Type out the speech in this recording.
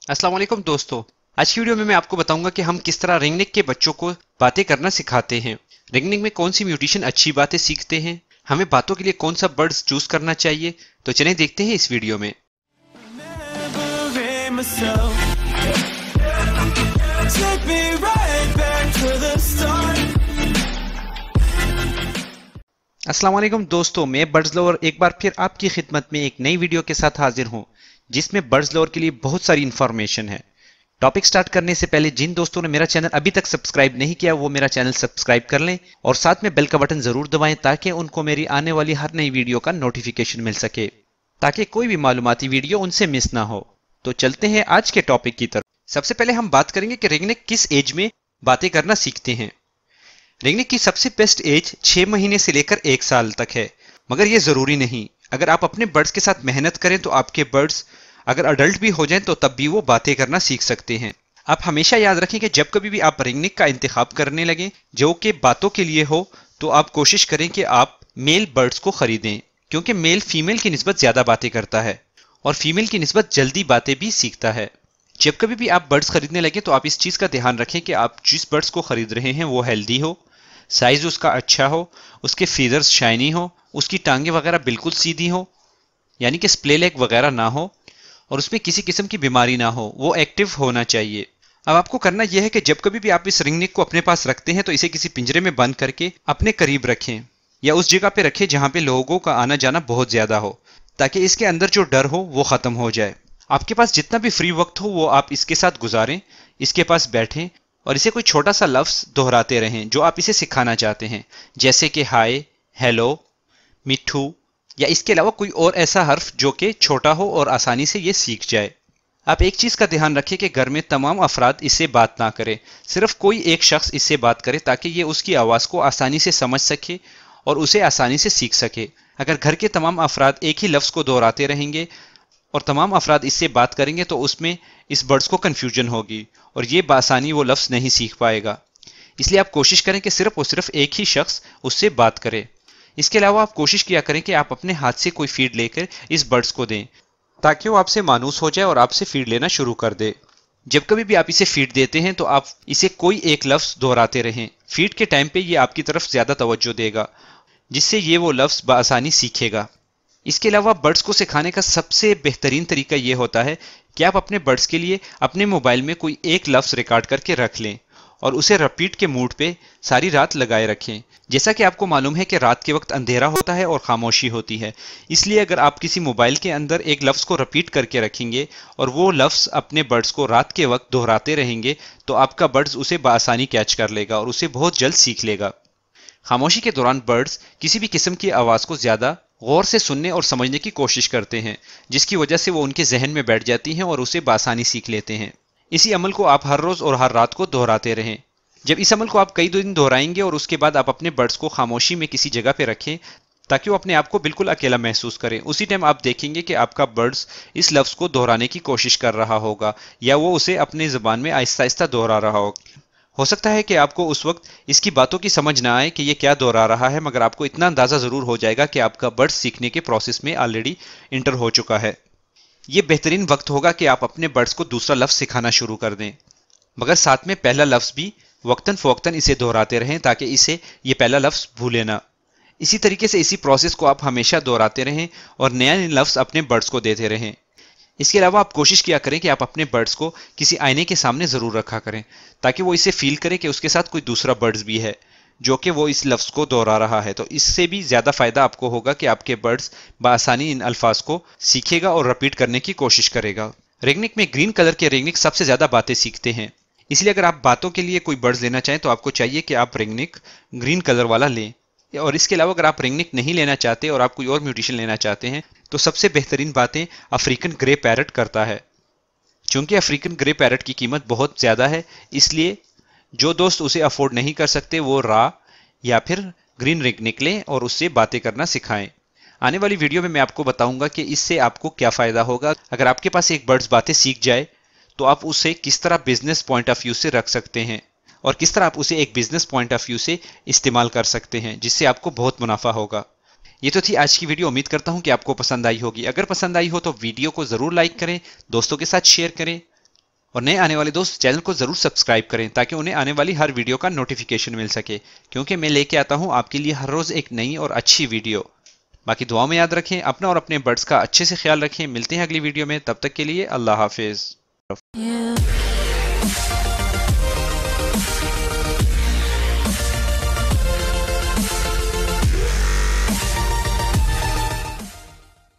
अस्सलाम वालेकुम दोस्तों। आज की वीडियो में मैं आपको बताऊंगा कि हम किस तरह रिंगनिक के बच्चों को बातें करना सिखाते हैं। रिंगनिक में कौन सी म्यूटेशन अच्छी बातें सीखते हैं, हमें बातों के लिए कौन सा बर्ड्स चूज करना चाहिए। तो चलें देखते हैं इस वीडियो में। अस्सलाम वालेकुम दोस्तों, मैं बर्ड्स लवर एक बार फिर आपकी खिदमत में एक नई वीडियो के साथ हाजिर हूं, जिसमें बर्ड्स लवर के लिए बहुत सारी इंफॉर्मेशन है। टॉपिक स्टार्ट करने से पहले जिन दोस्तों ने मेरा चैनल अभी तक सब्सक्राइब नहीं किया वो मेरा चैनल सब्सक्राइब कर लें और साथ में बेल का बटन जरूर दबाएं ताकि उनको मेरी आने वाली हर नई वीडियो का नोटिफिकेशन मिल सके, ताकि कोई भी मालूमाती वीडियो उनसे मिस ना हो। तो चलते हैं आज के टॉपिक की तरफ। सबसे पहले हम बात करेंगे कि रिंगनिक किस एज में बातें करना सीखते हैं। रिंगनिक की सबसे बेस्ट एज 6 महीने से लेकर 1 साल तक है, मगर यह जरूरी नहीं। अगर आप अपने बर्ड्स के साथ मेहनत करें तो आपके बर्ड्स अगर अडल्ट भी हो जाएं तो तब भी वो बातें करना सीख सकते हैं। आप हमेशा याद रखें कि जब कभी भी आप रिंगनिक का इंतखाब करने लगें जो कि बातों के लिए हो, तो आप कोशिश करें कि आप मेल बर्ड्स को खरीदें, क्योंकि मेल फीमेल की निस्बत ज्यादा बातें करता है और फीमेल की निस्बत जल्दी बातें भी सीखता है। जब कभी भी आप बर्ड्स खरीदने लगे तो आप इस चीज का ध्यान रखें कि आप जिस बर्ड्स को खरीद रहे हैं वो हेल्दी हो, साइज उसका अच्छा हो, उसके फीदर्स शाइनी हो, उसकी टांगे वगैरह बिल्कुल सीधी हो, यानी कि स्प्ले लेग वगैरह ना हो, और उसमें किसी किस्म की बीमारी ना हो, वो एक्टिव होना चाहिए। अब आपको करना यह है कि जब कभी भी आप इस रिंगनिक को अपने पास रखते हैं तो इसे किसी पिंजरे में बंद करके अपने करीब रखें या उस जगह पे रखें जहां पे लोगों का आना जाना बहुत ज्यादा हो, ताकि इसके अंदर जो डर हो वो खत्म हो जाए। आपके पास जितना भी फ्री वक्त हो वो आप इसके साथ गुजारें, इसके पास बैठें और इसे कोई छोटा सा लफ्ज दोहराते रहें जो आप इसे सिखाना चाहते हैं, जैसे कि हाय, हेलो, मिठू, या इसके अलावा कोई और ऐसा हर्फ जो कि छोटा हो और आसानी से ये सीख जाए। आप एक चीज का ध्यान रखें कि घर में तमाम अफराद इससे बात ना करें, सिर्फ कोई एक शख्स इससे बात करे ताकि ये उसकी आवाज को आसानी से समझ सके और उसे आसानी से सीख सके। अगर घर के तमाम अफराद एक ही लफ्ज को दोहराते रहेंगे और तमाम अफराद इससे बात करेंगे तो उसमें इस बर्ड्स को कंफ्यूजन होगी और ये बासानी वो लफ्ज नहीं सीख पाएगा। इसलिए आप कोशिश करें कि सिर्फ और सिर्फ एक ही शख्स उससे बात करे। इसके अलावा आप कोशिश किया करें कि आप अपने हाथ से कोई फीड लेकर इस बर्ड्स को दें ताकि वो आपसे मानूस हो जाए और आपसे फीड लेना शुरू कर दे। जब कभी भी आप इसे फीड देते हैं तो आप इसे कोई एक लफ्ज दोहराते रहें। फीड के टाइम पे ये आपकी तरफ ज्यादा तवज्जो देगा, जिससे ये वो लफ्ज बआसानी सीखेगा। इसके अलावा बर्ड्स को सिखाने का सबसे बेहतरीन तरीका यह होता है कि आप अपने बर्ड्स के लिए अपने मोबाइल में कोई एक लफ्ज रिकॉर्ड करके रख लें और उसे रिपीट के मूड पे सारी रात लगाए रखें। जैसा कि आपको मालूम है कि रात के वक्त अंधेरा होता है और खामोशी होती है, इसलिए अगर आप किसी मोबाइल के अंदर एक लफ्ज को रिपीट करके रखेंगे और वो लफ्ज अपने बर्ड्स को रात के वक्त दोहराते रहेंगे तो आपका बर्ड्स उसे बआसानी कैच कर लेगा और उसे बहुत जल्द सीख लेगा। खामोशी के दौरान बर्ड्स किसी भी किस्म की आवाज को ज्यादा गौर से सुनने और समझने की कोशिश करते हैं, जिसकी वजह से वो उनके जहन में बैठ जाती हैं और उसे बआसानी सीख लेते हैं। इसी अमल को आप हर रोज और हर रात को दोहराते रहें। जब इस अमल को आप कई दिन दोहराएंगे और उसके बाद आप अपने बर्ड्स को खामोशी में किसी जगह पे रखें ताकि वो अपने आप को बिल्कुल अकेला महसूस करें, उसी टाइम आप देखेंगे कि आपका बर्ड्स इस लफ्ज को दोहराने की कोशिश कर रहा होगा या वो उसे अपनी जुबान में आहिस्ता आहिस्ता दोहरा रहा होगा। हो सकता है कि आपको उस वक्त इसकी बातों की समझ ना आए कि ये क्या दोहरा रहा है, मगर आपको इतना अंदाजा जरूर हो जाएगा कि आपका बर्ड्स सीखने के प्रोसेस में ऑलरेडी इंटर हो चुका है। ये बेहतरीन वक्त होगा कि आप अपने बर्ड्स को दूसरा लफ्ज सिखाना शुरू कर दें, मगर साथ में पहला लफ्ज भी वक्तन फवक्तन इसे दोहराते रहें ताकि इसे ये पहला लफ्ज भूले ना। इसी तरीके से इसी प्रोसेस को आप हमेशा दोहराते रहें और नया लफ्ज अपने बर्ड्स को देते रहें। इसके अलावा आप कोशिश किया करें कि आप अपने बर्ड्स को किसी आईने के सामने जरूर रखा करें ताकि वो इसे फील करे कि उसके साथ कोई दूसरा बर्ड्स भी है जो कि वो इस लफ्ज को दोहरा रहा है। तो इससे भी ज्यादा फायदा आपको होगा कि आपके बर्ड्स बआसानी इन अल्फाज को सीखेगा और रिपीट करने की कोशिश करेगा। रिंगनिक में ग्रीन कलर के रिंगनिक सबसे ज्यादा बातें सीखते हैं, इसलिए अगर आप बातों के लिए कोई बर्ड्स लेना चाहें तो आपको चाहिए कि आप रिंगनिक ग्रीन कलर वाला लें। और इसके अलावा अगर आप रिंगनिक नहीं लेना चाहते और आप कोई और म्यूटेशन लेना चाहते हैं तो सबसे बेहतरीन बातें अफ्रीकन ग्रे पैरट करता है। चूंकि अफ्रीकन ग्रे पैरट की कीमत बहुत ज्यादा है, इसलिए जो दोस्त उसे अफोर्ड नहीं कर सकते वो रा या फिर ग्रीन रिंगनिक लें और उससे बातें करना सिखाएं। आने वाली वीडियो में मैं आपको बताऊंगा कि इससे आपको क्या फायदा होगा। अगर आपके पास एक बर्ड्स बातें सीख जाए तो आप उसे किस तरह बिजनेस पॉइंट ऑफ व्यू से रख सकते हैं और किस तरह आप उसे एक बिजनेस पॉइंट ऑफ व्यू से इस्तेमाल कर सकते हैं, जिससे आपको बहुत मुनाफा होगा। ये तो थी आज की वीडियो। उम्मीद करता हूं कि आपको पसंद आई होगी। अगर पसंद आई हो तो वीडियो को जरूर लाइक करें, दोस्तों के साथ शेयर करें। اور نئے آنے والے دوست چینل کو ضرور سبسکرائب کریں تاکہ انہیں آنے والی ہر ویڈیو کا نوٹیفیکیشن مل سکے، کیونکہ میں لے کے آتا ہوں آپ کے لیے ہر روز ایک نئی اور اچھی ویڈیو۔ باقی دعاؤں میں یاد رکھیں اپنا اور اپنے برڈز کا اچھے سے خیال رکھیں۔ ملتے ہیں اگلی ویڈیو میں، تب تک کے لیے اللہ حافظ۔